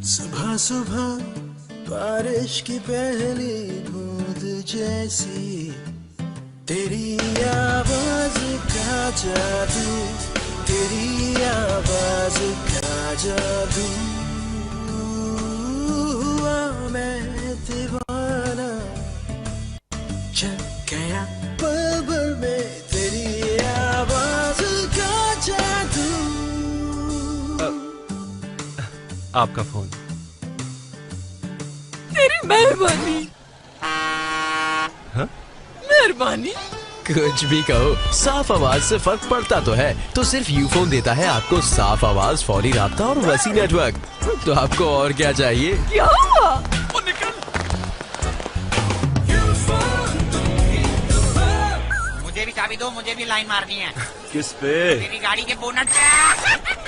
सुबह सुबह बारिश की पहली बूंद जैसी, तेरी आवाज का जादू, तेरी आवाज का जादू, हुआ मैं दीवाना, छप गया पल भर में तेरी आवाज का जादू। आपका फोन। तेरी मेहरबानी। हाँ? मेहरबानी। कुछ भी कहो, साफ आवाज से फर्क पड़ता तो है। तो सिर्फ यूफोन देता है आपको साफ आवाज, फौरी राब्ता और वसी नेटवर्क। तो आपको और क्या चाहिए? क्या? मुझे भी चाबी दो, मुझे भी लाइन मारनी है। किस पे? तेरी गाड़ी के बोनट पे।